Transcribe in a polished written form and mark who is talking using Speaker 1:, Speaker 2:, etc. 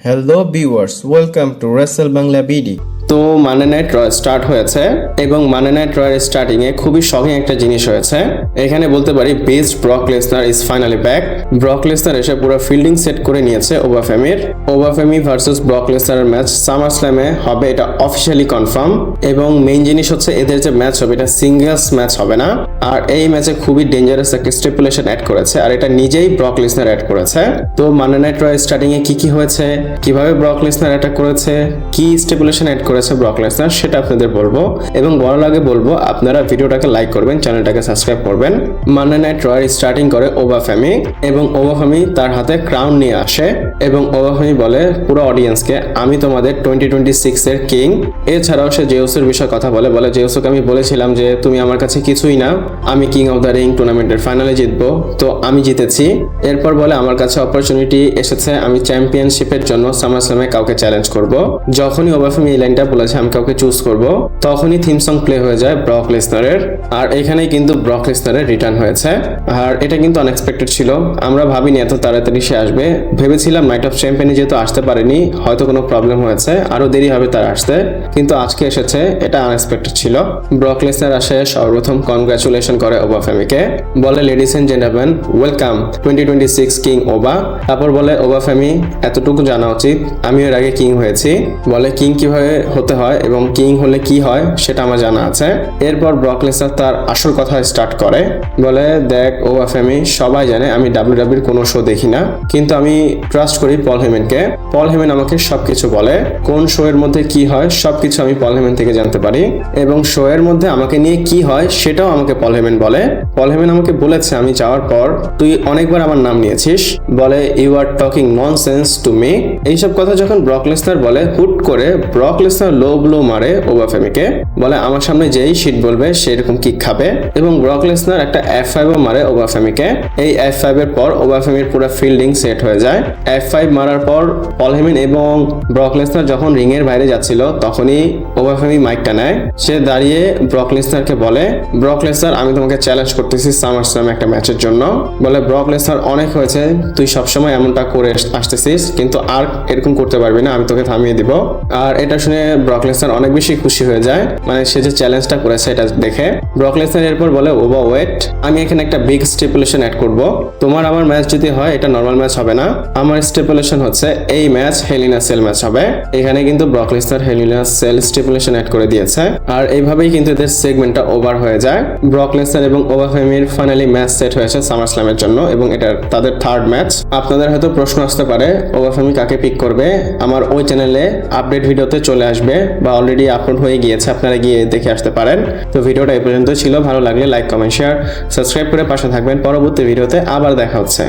Speaker 1: Hello viewers, welcome to Wrestle Bangla BD.
Speaker 2: তো Monday night র start হয়েছে এবং মানডে নাইট র এর স্টার্টিং এ খুবই শকিং একটা জিনিস হয়েছে। এখানে বলতে পারি best Brock Lesnar is finally back. Brock Lesnar এসে পুরো ফিল্ডিং সেট করে নিয়েছে ওভাফেমি ভার্সেস ব্রক লেসনারের ম্যাচ সামার স্ল্যামে হবে, এটা অফিসিয়ালি কনফার্ম। এবং মেইন জিনিস হচ্ছে এদের যে ম্যাচ হবে এটা সিঙ্গেলস ম্যাচ হবে না, আর এই ম্যাচে খুবই ডেঞ্জারাস একটা স্টিপুলেশন অ্যাড করেছে, আর এটা নিজেই ব্রক লেসনার অ্যাড করেছে। তো মানডে নাইট র স্টার্টিং এ কি হয়েছে, কিভাবে ব্রক লেসনার অ্যাটাক করেছে, কি স্টিপুলেশন অ্যাড করেছে ব্রক লেসনার, সেটা আপনাদের বলবো। এবং বলার আগে বলবো আপনারা ভিডিওটাকে লাইক করবেন, চ্যানেলটাকে সাবস্ক্রাইব করবেন। মানডে নাইট র স্টার্টিং করে ওভাফেমি এবং ওভাফেমি তার হাতে ক্রাউন নিয়ে আসে এবং ওভাফেমি বলে পুরো অডিয়েন্সকে, আমি তোমাদের 2026 এর কিং। এছাড়াও সে জেউসের বিষয়ে কথা বলে জেউসকে আমি বলেছিলাম যে তুমি আমার কাছে কিছুই না, আমি কিং অফ দ্য রিং টুর্নামেন্টের ফাইনালে জিতবো, তো আমি জিতেছি। এরপর বলে আমার কাছে অপরচুনিটি এসেছে, আমি চ্যাম্পিয়নশিপের জন্য সামার স্ল্যামে কাউকে চ্যালেঞ্জ করব। যখনই ওভাফেমি এই লাইনটা বলেছে আমি কাউকে চুজ করব, তখনই থিম সং প্লে হয়ে যায় ব্রক লেসনারের। আর এখানেই কিন্তু ব্রক লেসনারের রিটার্ন হয়েছে, আর এটা কিন্তু আনএক্সপেক্টেড ছিল। আমরা ভাবিনি এত তাড়াতাড়ি সে আসবে, ভেবেছিলাম নাইট অফ চ্যাম্পিয়নে যেহেতু আসতে পারেনি হয়তো কোনো প্রবলেম হয়েছে, আরো দেরি হবে তার আসতে, কিন্তু আজকে এসেছে, এটা আনএক্সপেক্টেড ছিল। ব্রক লেসনার আসে, সর্বপ্রথম কনগ্রাচুলেশন করে ওভাফেমিকে, বলে ladies and gentleman welcome 2026 king Oba. তারপর বলে ওভাফেমি এতটুকু জানা উচিত আমি এর আগে কিং হয়েছি, বলে কিং কিভাবে হতে হয় এবং কিং হলে কি হয় সেটা আমার জানা আছে। এরপর ব্রক লেসনার তার আসল কথা স্টার্ট করে, বলে দেখ ওভাফেমি, সবাই জানে আমি ডাব্লিউডাব্লিউর কোনো শো দেখি না, কিন্তু আমি ট্রাস্ট করি পল হেমেনকে। পল হেমেন আমাকে সবকিছু বলে, কোন শো এর মধ্যে কি হয় সবকিছু আমি পল হেমেন থেকে জানতে পারি, এবং শো এর মধ্যে আমাকে নিয়ে কি হয় সেটাও আমাকে পল হেমেন বলে। পল হেমেন আমাকে বলেছে আমি যাওয়ার পর তুই অনেকবার আমার নাম নিয়েছিস, বলে you are talking nonsense to me. এইসব কথা যখন ব্রক লেসনার বলে, হুট করে ব্রক লেসনার লো ব্লো মারে ওভাফেমিকে, বলে আমার সামনে যেই শিট বলবে সেরকম কিক খাবে, এবং ব্রক লেসনার একটা F5 ও মারে ওভাফেমিকে। এই F5 এর পর ওভাফেমির পুরো ফিল্ডিং সেট হয়ে যায়। F5 মারার পর পল হেমেন এবং ব্রক লেসনার যখন রিং এর বাইরে যাচ্ছিল তখনই ওভাফেমি মাইকটা নেয়, সে দাঁড়িয়ে ব্রক লেসনারকে বলে, ব্রক লেসনার আমি তোমাকে চ্যালেঞ্জ করতেছি সামার স্ল্যাম একটা ম্যাচের জন্য। বলে ব্রক লেসনার অনেক হয়েছে, তুই সবসময় এমনটা করে আসতেছিস, কিন্তু আর এরকম করতে পারবি না, আমি তোকে থামিয়ে দিব। আর এটা শুনে ব্রক লেসনার অনেক বেশি খুশি হয়ে যায়, মানে সে যে চ্যালেঞ্জটা করেছে এটা দেখে। ব্রক লেসনার এরপর বলে ওভা ওয়েট, আমি এখানে একটা বিগ স্টিপুলেশন অ্যাড করব, তোমার আমার ম্যাচ যদি হয় এটা নর্মাল ম্যাচ হবে না, আমার স্টিপুলেশন হচ্ছে এই ম্যাচ হেলিনা সেল ম্যাচ হবে। এখানে কিন্তু Brock Lesnar hell in a cell stipulation add করে দিয়েছে, আর এইভাবেই কিন্তু এদের সেগমেন্টটা ওভার হয়ে যায়। ব্রক লেসনার এবং ওভাফেমির ফাইনালি ম্যাচ সেট হয়েছে সামার স্ল্যামের জন্য, এবং এটা তাদের থার্ড ম্যাচ। আপনাদের হয়তো প্রশ্ন আসতে পারে ওভাফেমি কাকে পিক করবে, আমার ওই চ্যানেলে আপডেট ভিডিওতে চলে আসবে বা অলরেডি আপলোড হয়ে গিয়েছে, আপনারা গিয়ে দেখে আসতে পারেন। তো ভিডিওটা এই পর্যন্ত ছিল, ভালো লাগলে লাইক কমেন্ট শেয়ার সাবস্ক্রাইব করে পাশে থাকবেন। পরবর্তী ভিডিওতে আবার দেখা হচ্ছে।